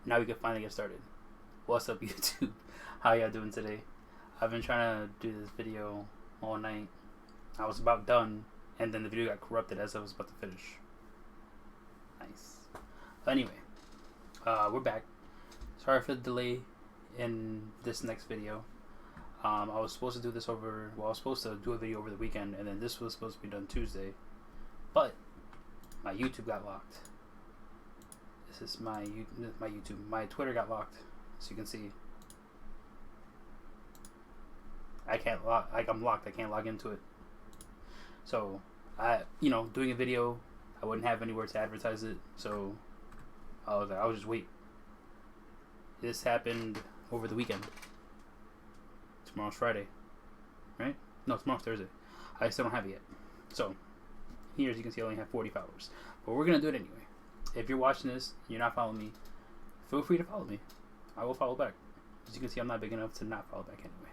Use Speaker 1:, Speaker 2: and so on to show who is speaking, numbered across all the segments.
Speaker 1: Now we can finally get started. What's up, YouTube? How y'all doing today? I've been trying to do this video all night. I was about done, and then the video got corrupted as I was about to finish. Nice. But anyway, we're back. Sorry for the delay in this next video. I was supposed to do this I was supposed to do a video over the weekend, and then this was supposed to be done Tuesday. But my YouTube got locked. This is my YouTube. My Twitter got locked, as you can see. I can't log. I'm locked. I can't log into it. So doing a video, I wouldn't have anywhere to advertise it. So I was like, I'll just wait. This happened over the weekend. Tomorrow's Friday, right? No, tomorrow's Thursday. I still don't have it yet. So here, as you can see, I only have 40 followers. But we're gonna do it anyway. If you're watching this, you're not following me, feel free to follow me. I will follow back. As you can see, I'm not big enough to not follow back anyway.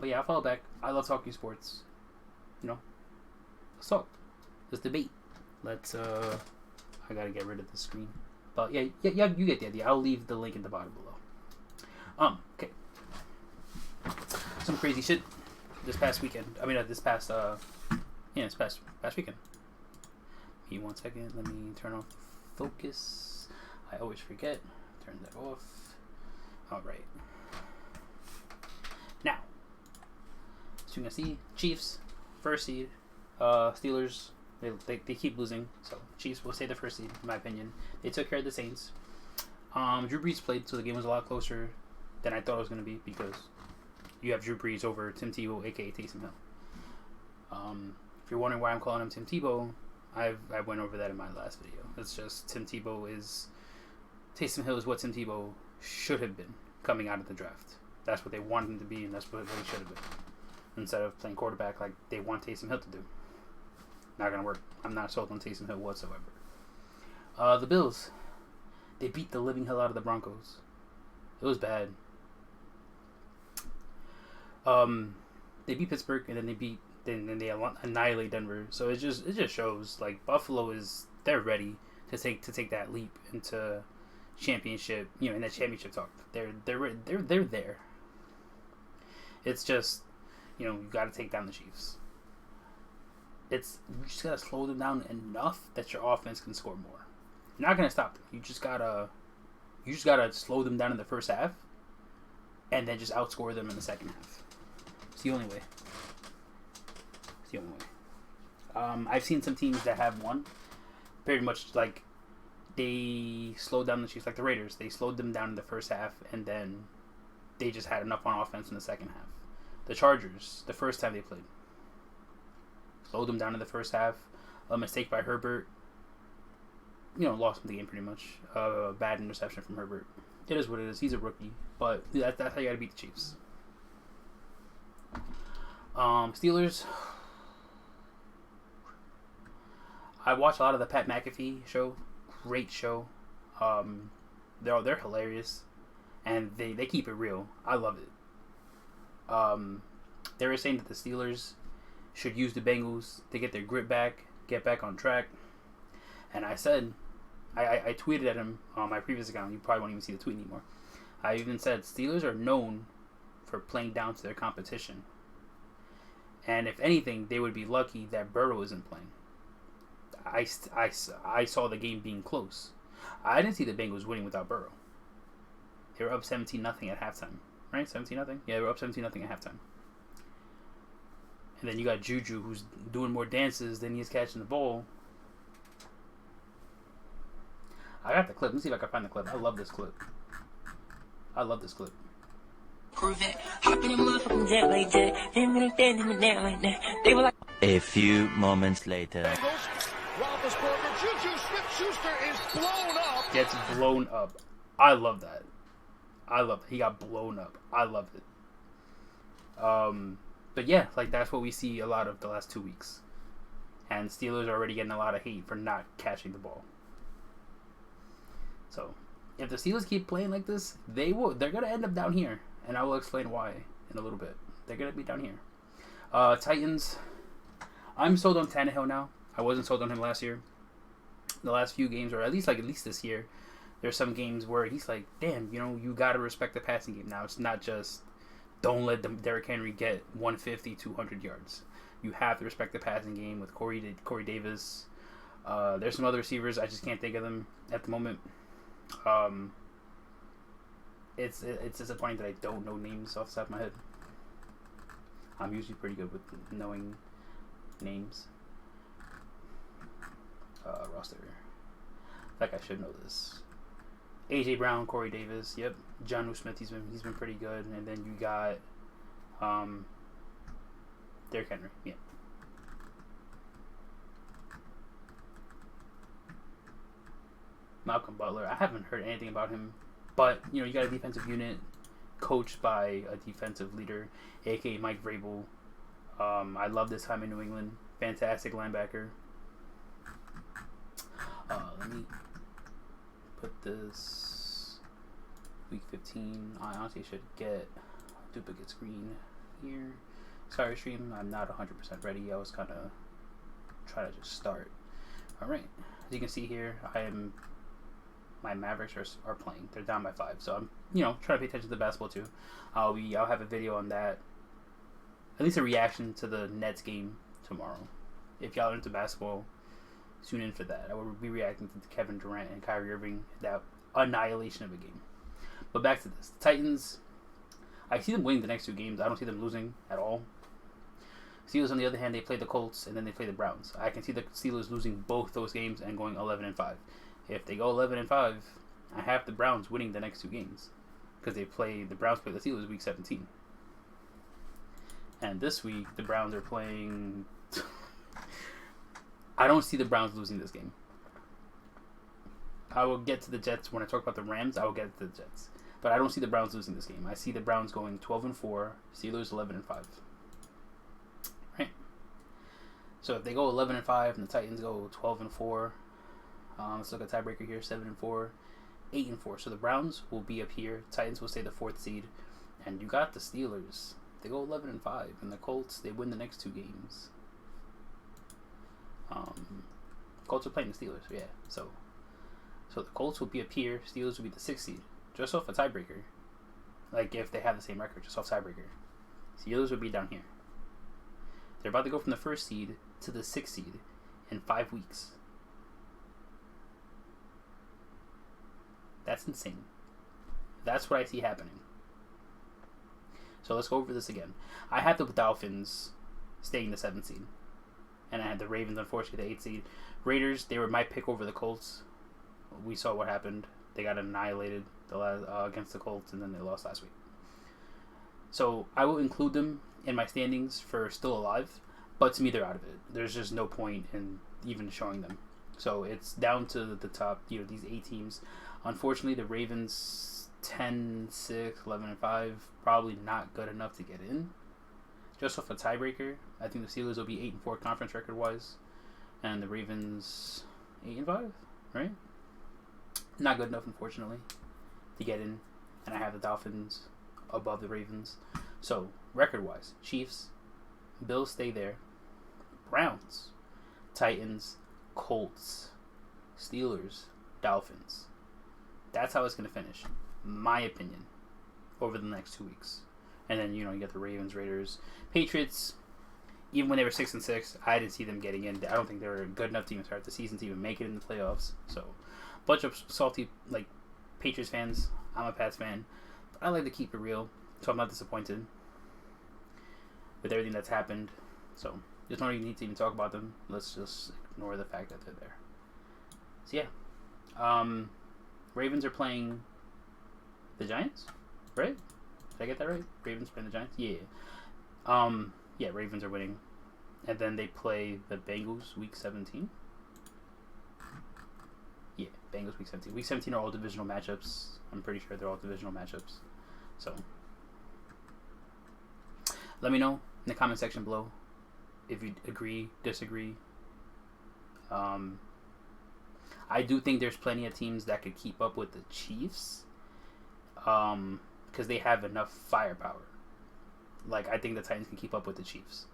Speaker 1: But yeah, I'll follow back. I love talking sports. Let's talk. Let's debate. Let's I gotta get rid of the screen. But yeah, you get the idea. I'll leave the link in the bottom below. Okay. Some crazy shit this past weekend. This past weekend. Give me 1 second. Let me turn off the focus. I always forget. Turn that off. All right. Now, as you can see, Chiefs first seed. Steelers they keep losing, so Chiefs will stay the first seed in my opinion. They took care of the Saints. Drew Brees played, so the game was a lot closer than I thought it was going to be because you have Drew Brees over Tim Tebow, aka Taysom Hill. If you're wondering why I'm calling him Tim Tebow, I went over that in my last video. It's just Taysom Hill is what Tim Tebow should have been coming out of the draft. That's what they wanted him to be, and that's what he should have been. Instead of playing quarterback like they want Taysom Hill to do. Not gonna work. I'm not sold on Taysom Hill whatsoever. The Bills, they beat the living hell out of the Broncos. It was bad. They beat Pittsburgh, and then they annihilate Denver. So it just shows like Buffalo they're ready to take that leap into championship. In that championship talk, they're there. It's just you got to take down the Chiefs. You just gotta slow them down enough that your offense can score more. You're not gonna stop them. You just gotta slow them down in the first half, and then just outscore them in the second half. It's the only way. I've seen some teams that have won very much like they slowed down the Chiefs, like the Raiders. They slowed them down in the first half, and then they just had enough on offense in the second half. The Chargers, the first time they played, slowed them down in the first half. A mistake by Herbert. Lost the game pretty much. Bad interception from Herbert. It is what it is. He's a rookie, but that's how you got to beat the Chiefs. Steelers. I watched a lot of the Pat McAfee show. Great show. They're hilarious, and they keep it real. I love it. They were saying that the Steelers should use the Bengals to get their grip back, get back on track. And I said, I tweeted at him on my previous account. You probably won't even see the tweet anymore. I even said Steelers are known for playing down to their competition. And if anything, they would be lucky that Burrow isn't playing. I saw the game being close. I didn't see the Bengals winning without Burrow. They were up 17-0 at halftime. Right? 17-0? Yeah, they were up 17-0 at halftime. And then you got Juju, who's doing more dances than he's catching the ball. I got the clip. Let me see if I can find the clip. I love this clip.
Speaker 2: Prove it. Hop in a motherfucking jet like that. Them like that. They were like.
Speaker 3: A few moments later.
Speaker 4: Roethlisberger, Juju Smith-Schuster is blown up.
Speaker 1: Gets blown up. I love that. He got blown up. I love it. But yeah, that's what we see a lot of the last 2 weeks. And Steelers are already getting a lot of hate for not catching the ball. So, if the Steelers keep playing like this, they're going to end up down here. And I will explain why in a little bit. They're going to be down here. Titans. I'm sold on Tannehill now. I wasn't sold on him last year. The last few games, or at least this year, there's some games where he's like, damn, you got to respect the passing game now. It's not just don't let Derrick Henry get 150, 200 yards. You have to respect the passing game with Corey Davis. There's some other receivers. I just can't think of them at the moment. It's disappointing that I don't know names off the top of my head. I'm usually pretty good with knowing names. Roster. Like I should know this. AJ Brown, Corey Davis. Yep. Jonnu Smith. He's been pretty good. And then you got Derrick Henry. Yeah. Malcolm Butler. I haven't heard anything about him, but you got a defensive unit coached by a defensive leader, aka Mike Vrabel. I love this time in New England. Fantastic linebacker. Let me put this week 15. I honestly should get a duplicate screen here. Sorry, stream. I'm not 100% ready. I was kind of trying to just start. All right. As you can see here, my Mavericks are playing. They're down by 5, so I'm trying to pay attention to the basketball too. I'll have a video on that. At least a reaction to the Nets game tomorrow. If y'all are into basketball, tune in for that. I will be reacting to Kevin Durant and Kyrie Irving, that annihilation of a game. But back to this. The Titans, I see them winning the next 2 games. I don't see them losing at all. Steelers, on the other hand, they play the Colts and then they play the Browns. I can see the Steelers losing both those games and going 11-5. If they go 11-5, I have the Browns winning the next 2 games because the Browns play the Steelers week 17. And this week, the Browns are playing. I don't see the Browns losing this game. I will get to the Jets when I talk about the Rams. I will get to the Jets, but I don't see the Browns losing this game. I see the Browns going 12-4, Steelers 11-5. Right. So if they go 11-5 and the Titans go 12-4, let's look at tiebreaker here: 7-4, 8-4. So the Browns will be up here. Titans will stay the 4th seed, and you got the Steelers. They go 11-5, and the Colts, they win the next 2 games. Colts are playing the Steelers, yeah. So the Colts will be up here. Steelers will be the 6th seed, just off a tiebreaker. Like if they have the same record, just off tiebreaker. Steelers will be down here. They're about to go from the 1st seed to the 6th seed in 5 weeks. That's insane. That's what I see happening. So let's go over this again. I had the Dolphins staying the 7th seed. And I had the Ravens, unfortunately, the 8th seed. Raiders, they were my pick over the Colts. We saw what happened. They got annihilated against the Colts, and then they lost last week. So I will include them in my standings for still alive, but to me, they're out of it. There's just no point in even showing them. So it's down to the top, these 8 teams. Unfortunately, the Ravens 10-6, 11-5, probably not good enough to get in. Just off a tiebreaker, I think the Steelers will be 8-4 conference record-wise, and the Ravens 8-5, right? Not good enough, unfortunately, to get in. And I have the Dolphins above the Ravens. So, record-wise, Chiefs, Bills stay there, Browns, Titans, Colts, Steelers, Dolphins. That's how it's going to finish, my opinion, over the next 2 weeks. And then, you get the Ravens, Raiders, Patriots. Even when they were 6-6, I didn't see them getting in. I don't think they were a good enough team to start the season to even make it in the playoffs. So, bunch of salty, Patriots fans. I'm a Pats fan. But I like to keep it real, so I'm not disappointed with everything that's happened. So, there's no need to even talk about them. Let's just ignore the fact that they're there. So, yeah. Ravens are playing the Giants, right? Did I get that right? Ravens playing the Giants? Yeah. Yeah, Ravens are winning. And then they play the Bengals week 17. Yeah, Bengals week 17. Week 17 are all divisional matchups. I'm pretty sure they're all divisional matchups. So, let me know in the comment section below if you agree, disagree. I do think there's plenty of teams that could keep up with the Chiefs. Because they have enough firepower. I think the Titans can keep up with the Chiefs.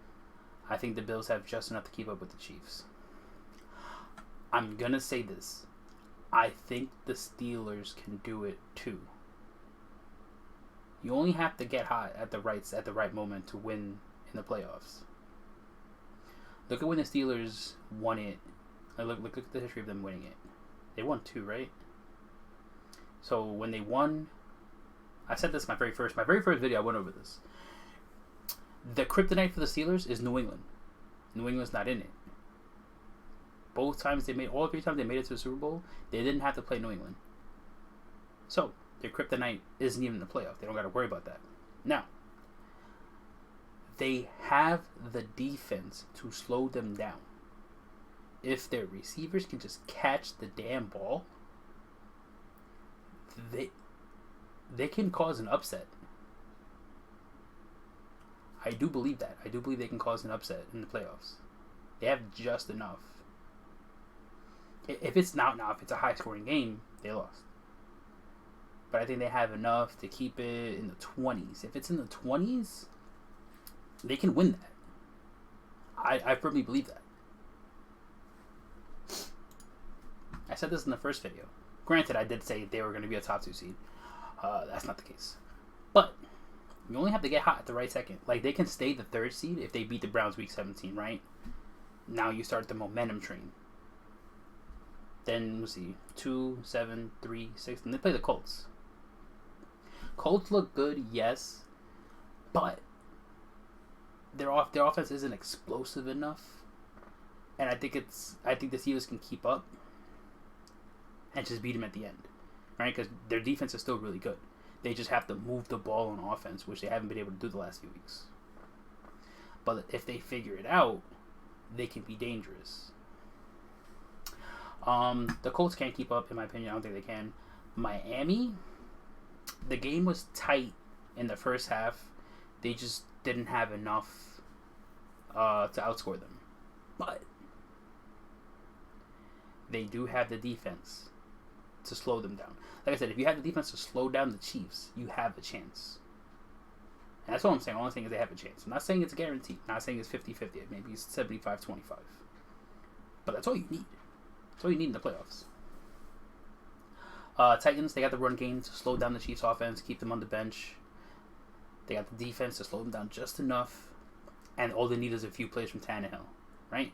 Speaker 1: I think the Bills have just enough to keep up with the Chiefs. I'm going to say this. I think the Steelers can do it too. You only have to get hot at the right moment to win in the playoffs. Look at when the Steelers won it. Look at the history of them winning it. They won 2, right? So when they won, I said this in my very first video. I went over this. The kryptonite for the Steelers is New England. New England's not in it. All 3 times they made it to the Super Bowl, they didn't have to play New England. So their kryptonite isn't even in the playoff. They don't got to worry about that. Now, they have the defense to slow them down. If their receivers can just catch the damn ball, they can cause an upset. I do believe that. I do believe they can cause an upset in the playoffs. They have just enough. If it's a high-scoring game, they lost. But I think they have enough to keep it in the 20s. If it's in the 20s, they can win that. I firmly believe that. I said this in the first video. Granted, I did say they were going to be a top 2 seed. That's not the case. But you only have to get hot at the right second. Like, they can stay the 3rd seed if they beat the Browns week 17, right? Now you start the momentum train. Then, let's see, 2, 7, 3, 6, and they play the Colts. Colts look good, yes, but their offense isn't explosive enough, and I think the Steelers can keep up and just beat them at the end, right? Because their defense is still really good. They just have to move the ball on offense, which they haven't been able to do the last few weeks. But if they figure it out, they can be dangerous. The Colts can't keep up, in my opinion. I don't think they can. Miami, the game was tight in the first half. They just didn't have enough to outscore them. But they do have the defense to slow them down. Like I said, if you have the defense to slow down the Chiefs, you have a chance. And that's all I'm saying. All I'm saying is they have a chance. I'm not saying it's a guarantee. I'm not saying it's 50-50. Maybe it's 75-25. But that's all you need. That's all you need in the playoffs. Titans, they got the run game to slow down the Chiefs' offense, keep them on the bench. They got the defense to slow them down just enough. And all they need is a few plays from Tannehill, right?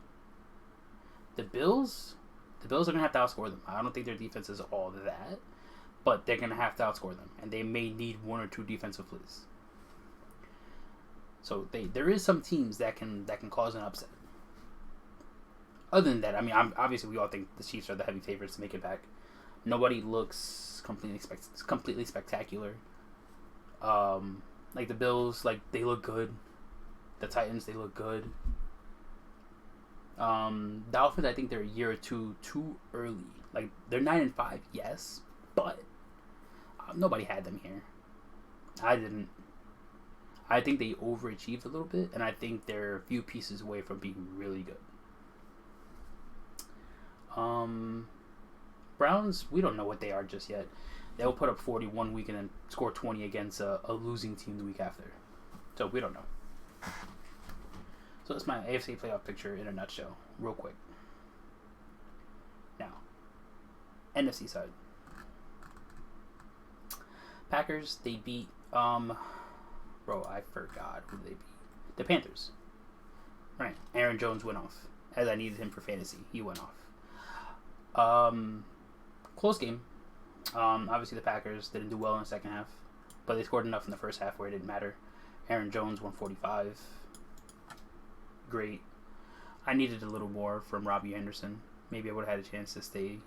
Speaker 1: The Bills are going to have to outscore them. I don't think their defense is all that, but they're going to have to outscore them. And they may need 1 or 2 defensive plays. So there is some teams that can cause an upset. Other than that, I mean, obviously we all think the Chiefs are the heavy favorites to make it back. Nobody looks completely spectacular. Like the Bills, like they look good. The Titans, they look good. Dolphins, I think they're a year or two too early. Like they're 9-5, yes, but nobody had them here. I didn't. I think they overachieved a little bit, and I think they're a few pieces away from being really good. Browns, we don't know what they are just yet. They'll put up 40 one week and then score 20 against a losing team the week after. So we don't know. So that's my AFC Playoff Picture in a nutshell, real quick. Now, NFC side. Packers, they beat, I forgot who they beat. The Panthers. Right. Aaron Jones went off. As I needed him for fantasy, he went off. Close game. Obviously the Packers didn't do well in the second half, but they scored enough in the first half where it didn't matter. Aaron Jones 145. Great. I needed a little more from Robbie Anderson. Maybe I would have had a chance to stay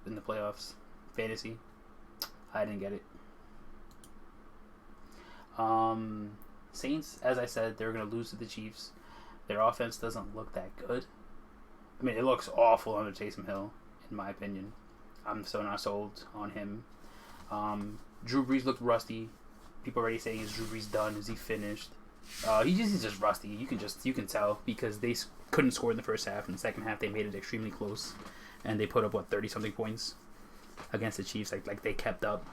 Speaker 1: in the playoffs. Fantasy. I didn't get it. Saints, as I said, they're going to lose to the Chiefs. Their offense doesn't look that good. I mean, it looks awful under Taysom Hill, in my opinion. I'm still not sold on him. Drew Brees looked rusty. People already saying, is Drew Brees done? Is he finished? He's just rusty. You can tell because they couldn't score in the first half. In the second half, they made it extremely close, and they put up 30-something points against the Chiefs. Like they kept up.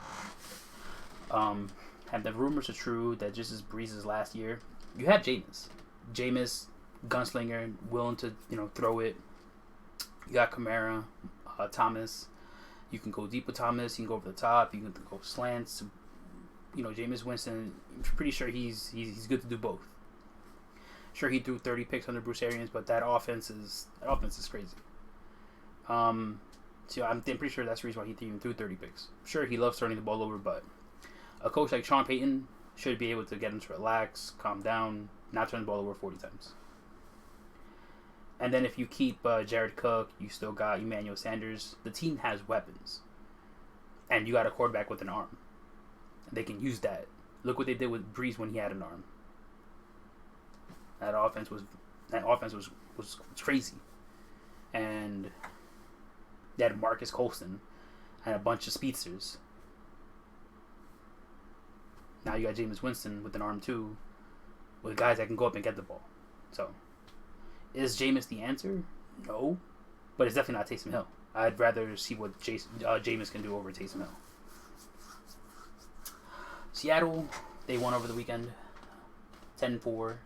Speaker 1: And the rumors are true that just as Brees' last year, you have Jameis, gunslinger, willing to throw it. You got Kamara, Thomas. You can go deep with Thomas. You can go over the top. You can go slants. Jameis Winston. I'm pretty sure he's good to do both. Sure, he threw 30 picks under Bruce Arians, but that offense is crazy. So I'm pretty sure that's the reason why he even threw 30 picks. Sure, he loves turning the ball over, but a coach like Sean Payton should be able to get him to relax, calm down, not turn the ball over 40 times. And then if you keep Jared Cook, you still got Emmanuel Sanders. The team has weapons. And you got a quarterback with an arm. They can use that. Look what they did with Breeze when he had an arm. That offense was crazy. And they had Marcus Colston and a bunch of speedsters. Now you got Jameis Winston with an arm too, with guys that can go up and get the ball. So, is Jameis the answer? No, but it's definitely not Taysom Hill. I'd rather see what Jameis can do over Taysom Hill. Seattle, they won over the weekend, 10-4.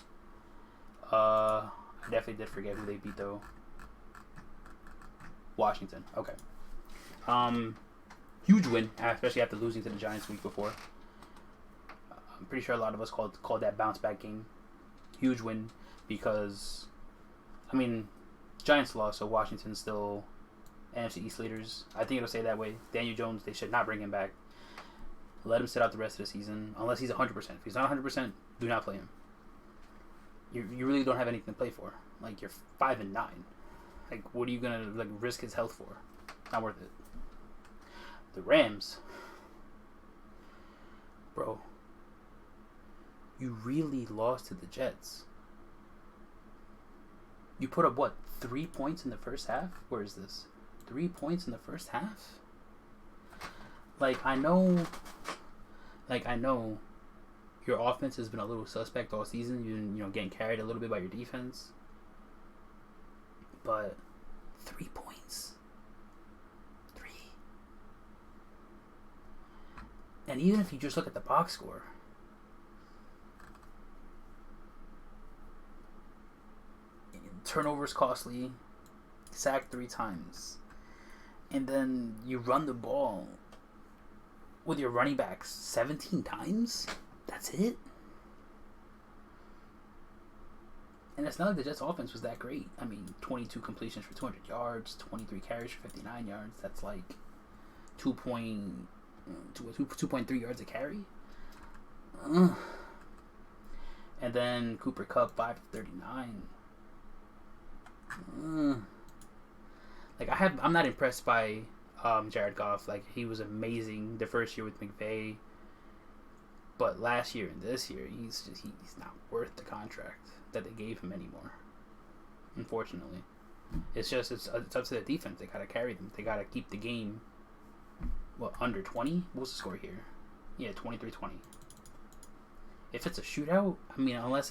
Speaker 1: I definitely did forget who they beat though. Washington. Okay. Huge win, especially after losing to the Giants the week before. I'm pretty sure a lot of us called that bounce back game. Huge win because, Giants lost, so Washington's still NFC East leaders. I think it'll stay that way. Daniel Jones, they should not bring him back. Let him sit out the rest of the season unless he's 100%. If he's not 100%, do not play him. You really don't have anything to play for. Like, you're 5-9. Like, what are you gonna risk his health for? Not worth it. The Rams, bro. You really lost to the Jets. You put up 3 points in the first half? Where is this? 3 points in the first half? I know your offense has been a little suspect all season. You've been, getting carried a little bit by your defense. But 3 points. 3. And even if you just look at the box score, turnovers costly, sacked 3 times, and then you run the ball with your running backs 17 times? That's it? And it's not like the Jets' offense was that great. 22 completions for 200 yards, 23 carries for 59 yards. That's like 2.3 yards a carry. And then Cooper Kupp, 5 for 39. I'm not impressed by Jared Goff. He was amazing the first year with McVay, but last year and this year he's not worth the contract that they gave him anymore. Unfortunately, it's up to the defense. They gotta carry them. They gotta keep the game under 20. What's the score here? Yeah, 23-20. If it's a shootout, unless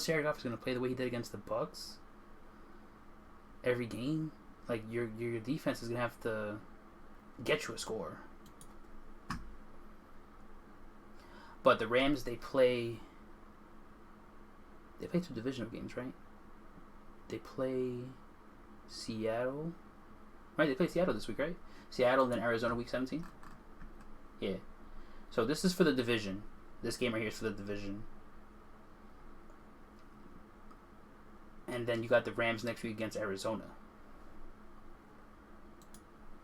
Speaker 1: Jared Goff is gonna play the way he did against the Bucks every game, your defense is gonna have to get you a score. But the Rams, they play 2 divisional games, right? They play Seattle, right? They play Seattle this week, right? Seattle and then Arizona week 17. Yeah. So this is for the division. This game right here is for the division. And then you got the Rams next week against Arizona.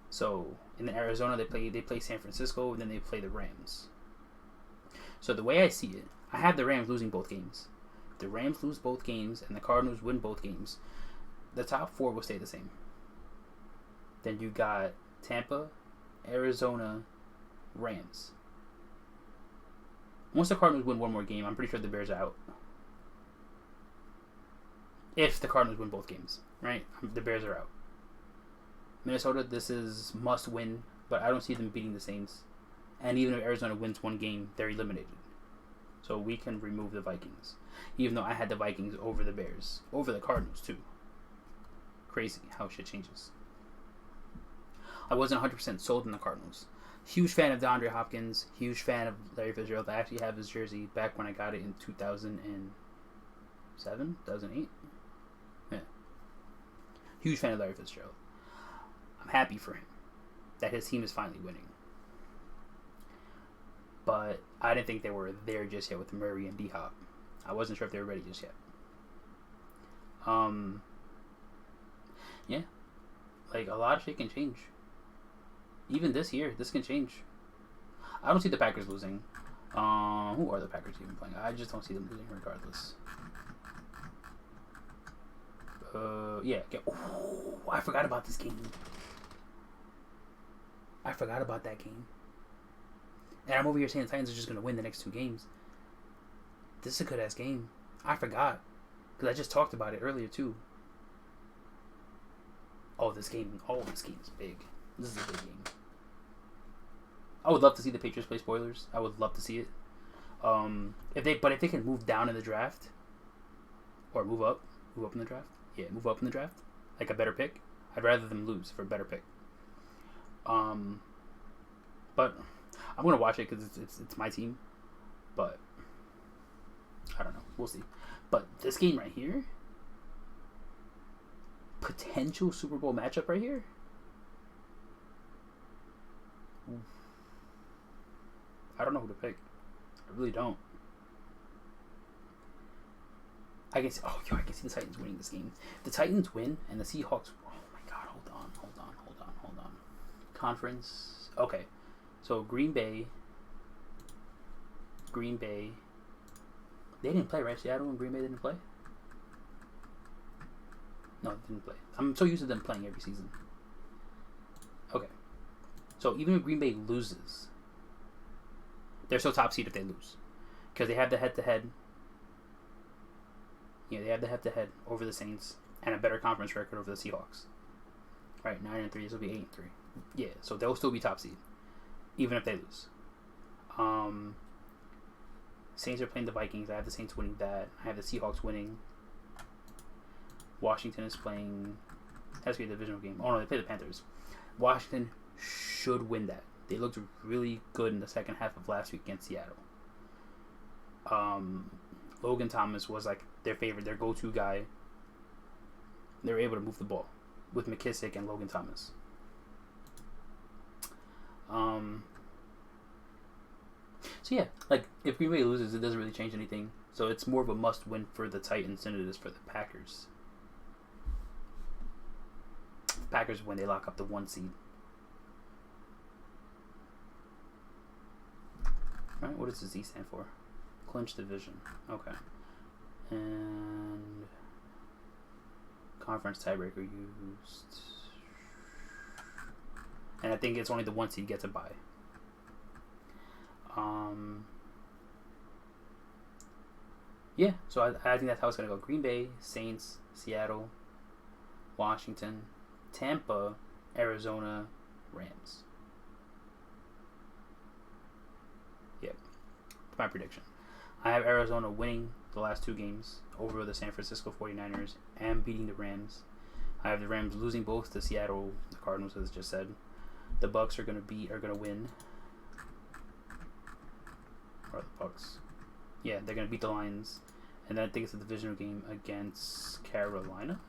Speaker 1: So in Arizona they play San Francisco, and then they play the Rams. So the way I see it, I have the Rams losing both games. If the Rams lose both games and the Cardinals win both games, the top 4 will stay the same. Then you got Tampa, Arizona, Rams. Once the Cardinals win one more game, I'm pretty sure the Bears are out. If the Cardinals win both games, right? The Bears are out. Minnesota, this is must win, but I don't see them beating the Saints. And even if Arizona wins one game, they're eliminated. So we can remove the Vikings. Even though I had the Vikings over the Bears. Over the Cardinals, too. Crazy how shit changes. I wasn't 100% sold on the Cardinals. Huge fan of DeAndre Hopkins. Huge fan of Larry Fitzgerald. I actually have his jersey back when I got it in 2007? 2008? Yeah. Huge fan of Larry Fitzgerald. I'm happy for him. that his team is finally winning. But I didn't think they were there just yet with Murray and D-Hop. I wasn't sure if they were ready just yet. Yeah. Like, a lot of shit can change. Even this year, this can change. I don't see the Packers losing. Who are the Packers even playing? I just don't see them losing regardless. Yeah. Oh, I forgot about this game. I forgot about that game. And I'm over here saying the Titans are just going to win the next 2 games. This is a good-ass game. I forgot. Because I just talked about it earlier, too. This game is big. This is a big game. I would love to see the Patriots play spoilers. I would love to see it. If they can move down in the draft, or move up in the draft. Yeah, move up in the draft, like a better pick. I'd rather them lose for a better pick. But I'm gonna watch it because it's my team. But I don't know. We'll see. But this game right here, potential Super Bowl matchup right here. I don't know who to pick. I really don't. I can see the Titans winning this game. If the Titans win and the Seahawks. Oh my God! Hold on. Conference. Okay, so Green Bay. They didn't play, right? Seattle and Green Bay didn't play. No, they didn't play. I'm so used to them playing every season. Okay, so even if Green Bay loses, they're still top seed if they lose, because they have the head-to-head. Yeah, they have the head-to-head over the Saints and a better conference record over the Seahawks. Right, 9-3. This will be 8-3. Yeah, so they'll still be top seed, even if they lose. Saints are playing the Vikings. I have the Saints winning that. I have the Seahawks winning. Washington is playing. Has to be a divisional game. Oh no, they play the Panthers. Washington should win that. They looked really good in the second half of last week against Seattle. Logan Thomas was like their go-to guy. They were able to move the ball with McKissick and Logan Thomas. So yeah, like if Green Bay loses, it doesn't really change anything. So it's more of a must-win for the Titans than it is for the Packers. The Packers win, they lock up the 1 seed. Right? What does the Z stand for? Clinch division. Okay. And conference tiebreaker used. And I think it's only the 1 seed gets a bye. Yeah, so I think that's how it's going to go. Green Bay, Saints, Seattle, Washington, Tampa, Arizona, Rams. Yep. My prediction. I have Arizona winning the last 2 games over the San Francisco 49ers and beating the Rams. I have the Rams losing both to Seattle, the Cardinals, as I just said. The Bucks are going to win. Or the Bucks. Yeah, they're going to beat the Lions. And then I think it's a divisional game against Carolina.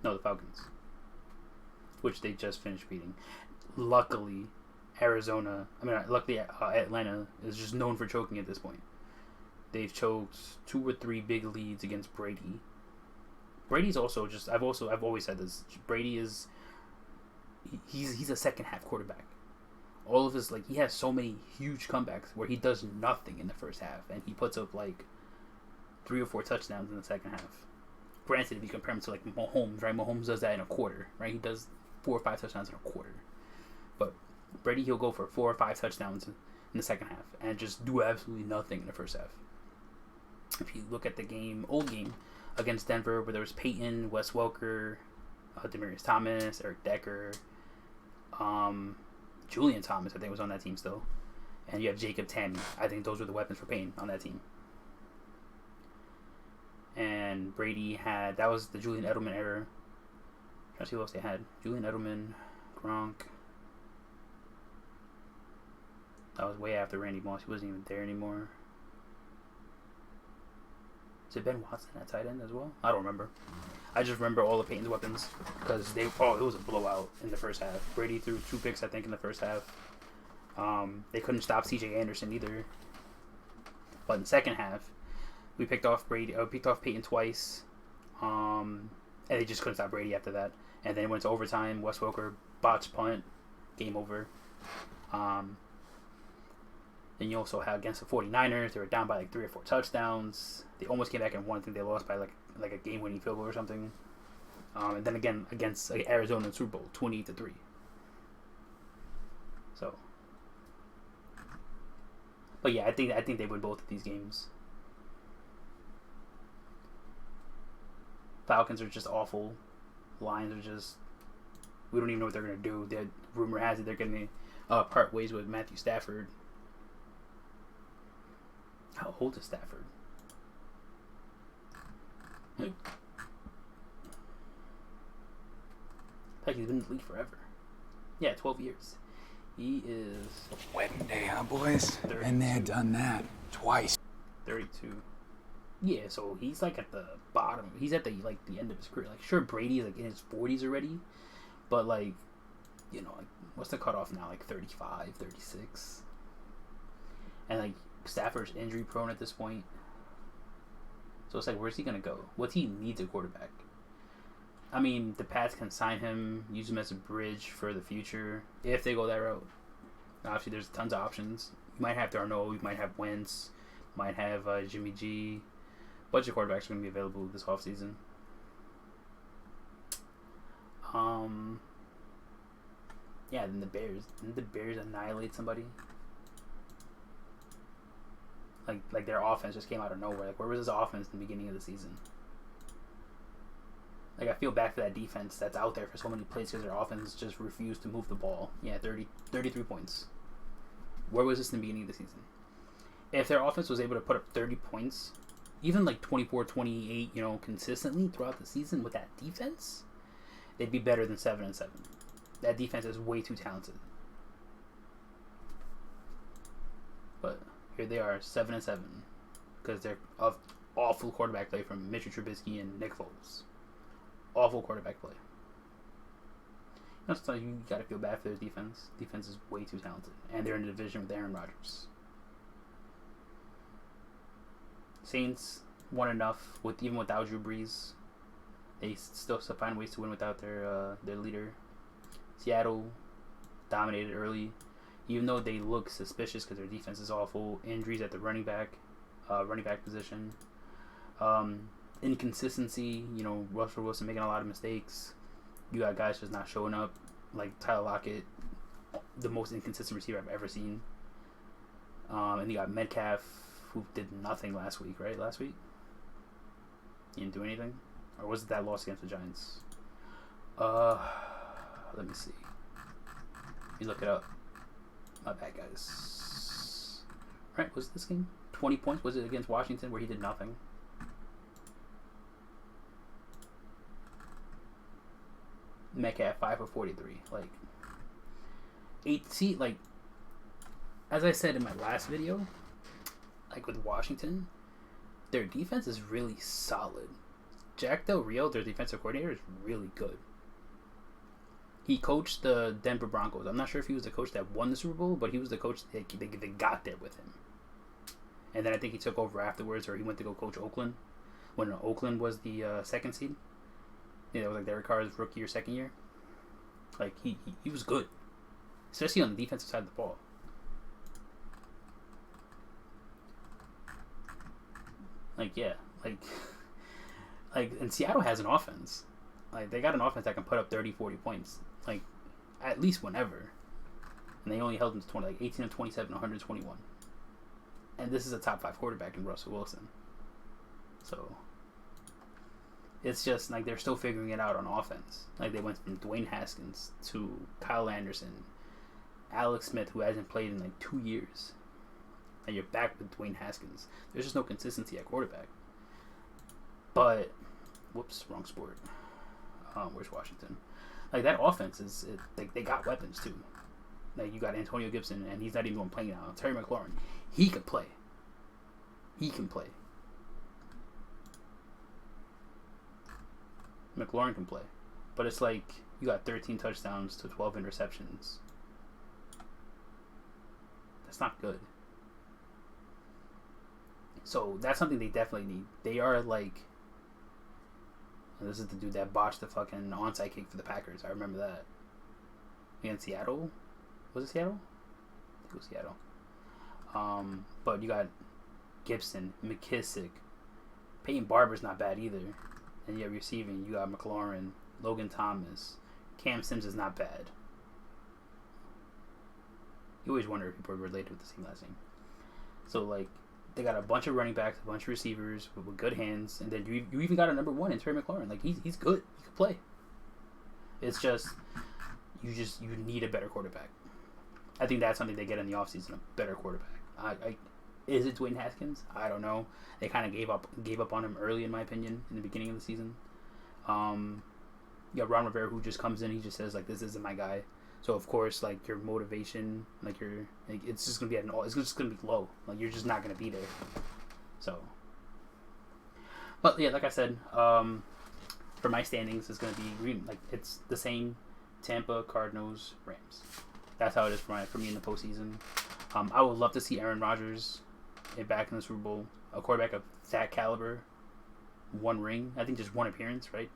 Speaker 1: No, the Falcons. Which they just finished beating. Luckily, Atlanta is just known for choking at this point. They've choked 2 or 3 big leads against Brady. Brady's also just I've always said this. Brady is he's a second half quarterback. All of his he has so many huge comebacks where he does nothing in the first half and he puts up 3 or 4 touchdowns in the second half. Granted, if you compare him to Mahomes, right? Mahomes does that in a quarter, right? He does 4 or 5 touchdowns in a quarter. But Brady, he'll go for 4 or 5 touchdowns in the second half and just do absolutely nothing in the first half. If you look at the old game against Denver, where there was Peyton, Wes Welker, Demaryius Thomas, Eric Decker, Julian Thomas, I think, was on that team still. And you have Jacob Tamme. I think those were the weapons for Payne on that team. And Brady that was the Julian Edelman era. Trying to see what else they had. Julian Edelman, Gronk. That was way after Randy Moss. He wasn't even there anymore. Did Ben Watson at tight end as well? I don't remember. I just remember all of Peyton's weapons because it was a blowout in the first half. Brady threw 2 picks, I think, in the first half. They couldn't stop C.J. Anderson either. But in the second half, we picked off Peyton twice, and they just couldn't stop Brady after that. And then it went to overtime. Wes Welker botched punt, game over. Then you also had against the 49ers, they were down by like 3 or 4 touchdowns. They almost came back and won. I think they lost by like a game-winning field goal or something. And then again against Arizona in the Super Bowl, 28-3. So, but yeah, I think they win both of these games. Falcons are just awful. Lions are just, we don't even know what they're gonna do. The rumor has it they're gonna part ways with Matthew Stafford. How old is Stafford? Like he's been in the league forever. Yeah, 12 years. He is
Speaker 5: Wedding day, huh, boys?
Speaker 1: 32.
Speaker 5: And they had done that twice.
Speaker 1: 32. Yeah, so he's like at the bottom. He's at the end of his career. Like, sure, Brady is like in his 40s already, but like, you know, like what's the cutoff now? Like 35, 36, and like Stafford's injury prone at this point. So it's like, where's he gonna go? What team needs a quarterback? I mean, the Pats can sign him, use him as a bridge for the future if they go that route. Obviously, there's tons of options. You might have Darnold, you might have Wentz, might have Jimmy G. Bunch of quarterbacks are going to be available this offseason. Yeah, then the Bears. Didn't the Bears annihilate somebody? Like their offense just came out of nowhere. Like, where was this offense in the beginning of the season? Like, I feel bad for that defense that's out there for so many plays because their offense just refused to move the ball. Yeah, 33 points. Where was this in the beginning of the season? If their offense was able to put up 30 points, even like 24, 28, you know, consistently throughout the season with that defense, they'd be better than 7-7. That defense is way too talented. But here they are, 7-7, because they're of awful quarterback play from Mitchell Trubisky and Nick Foles. Awful quarterback play. That's why you gotta feel bad for their defense. Defense is way too talented, and they're in the division with Aaron Rodgers. Saints won enough even without Drew Brees. They still find ways to win without their leader. Seattle dominated early, even though they look suspicious because their defense is awful. Injuries at the running back position. Inconsistency. You know, Russell Wilson making a lot of mistakes. You got guys just not showing up, like Tyler Lockett, the most inconsistent receiver I've ever seen. And you got Metcalf, who did nothing last week, right? Last week? He didn't do anything? Or was it that loss against the Giants? Let me see. Let me look it up. My bad, guys. Right, was this game? 20 points? Was it against Washington where he did nothing? Metcalf 5 for 43. Like, 8. See, like, as I said in my last video, like with Washington, their defense is really solid. Jack Del Rio, their defensive coordinator, is really good. He coached the Denver Broncos. I'm not sure if he was the coach that won the Super Bowl, but he was the coach that they got there with him. And then I think he took over afterwards, or he went to go coach Oakland when Oakland was the second seed. Yeah, it was like Derek Carr's rookie or second year. Like, he was good, especially on the defensive side of the ball. Like, yeah, like, and Seattle has an offense. Like, they got an offense that can put up 30, 40 points, like, at least whenever. And they only held them to 18 of 27, 121. And this is a top 5 quarterback in Russell Wilson. So, it's just, like, they're still figuring it out on offense. Like, they went from Dwayne Haskins to Kyle Anderson, Alex Smith, who hasn't played in, like, 2 years. And you're back with Dwayne Haskins. There's just no consistency at quarterback. But, whoops, wrong sport. Where's Washington? Like, that offense is, they got weapons too. Like, you got Antonio Gibson, and he's not even going to play now. Terry McLaurin, he can play. McLaurin can play. But it's like you got 13 touchdowns to 12 interceptions. That's not good. So that's something they definitely need. They are like... This is the dude that botched the fucking onside kick for the Packers. I remember that. Against Seattle? Was it Seattle? I think it was Seattle. But you got Gibson, McKissick. Peyton Barber's not bad either. And you have receiving. You got McLaurin, Logan Thomas. Cam Sims is not bad. You always wonder if people are related with the same last name. So, like, they got a bunch of running backs, a bunch of receivers with good hands, and then you even got a number one in Terry McLaurin. Like, he's good. He can play. It's just you need a better quarterback. I think that's something they get in the offseason, a better quarterback. Is it Dwayne Haskins? I don't know. They kind of gave up on him early, in my opinion, in the beginning of the season. You got Ron Rivera, who just comes in, he just says, like, this isn't my guy. So of course, like, your motivation, it's just gonna be it's just gonna be low. Like, you're just not gonna be there. So, but yeah, like I said, for my standings, it's gonna be it's the same: Tampa, Cardinals, Rams. That's how it is for me in the postseason. I would love to see Aaron Rodgers back in the Super Bowl. A quarterback of that caliber, one ring. I think just one appearance, right?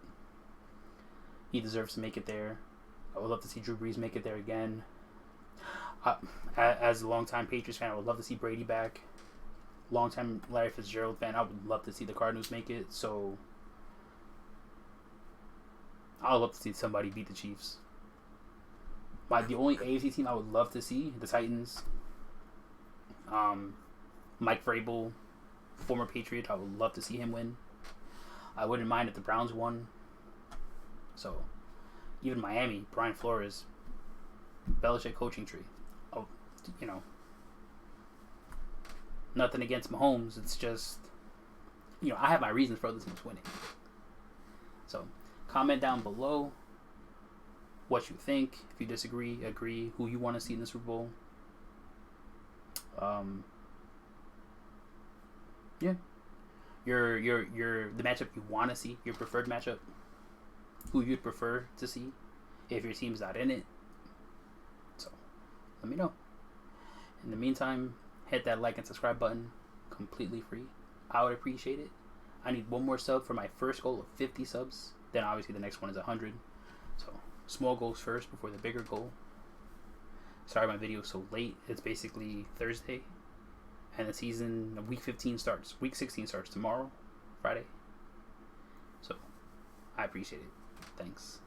Speaker 1: He deserves to make it there. I would love to see Drew Brees make it there again. As a longtime Patriots fan, I would love to see Brady back. Longtime Larry Fitzgerald fan, I would love to see the Cardinals make it. So, I would love to see somebody beat the Chiefs. The only AFC team I would love to see, the Titans. Mike Vrabel, former Patriot, I would love to see him win. I wouldn't mind if the Browns won. So, even Miami, Brian Flores, Belichick coaching tree. Oh, nothing against Mahomes. It's just, I have my reasons for other teams winning. So, comment down below what you think. If you disagree, agree, who you want to see in the Super Bowl. Yeah. Your the matchup you want to see, your preferred matchup. Who you'd prefer to see if your team's not in it. So, let me know. In the meantime, hit that like and subscribe button. Completely free. I would appreciate it. I need one more sub for my first goal of 50 subs. Then obviously the next one is 100. So, small goals first before the bigger goal. Sorry my video is so late. It's basically Thursday. And the season, week 15 starts. Week 16 starts tomorrow, Friday. So, I appreciate it. Thanks.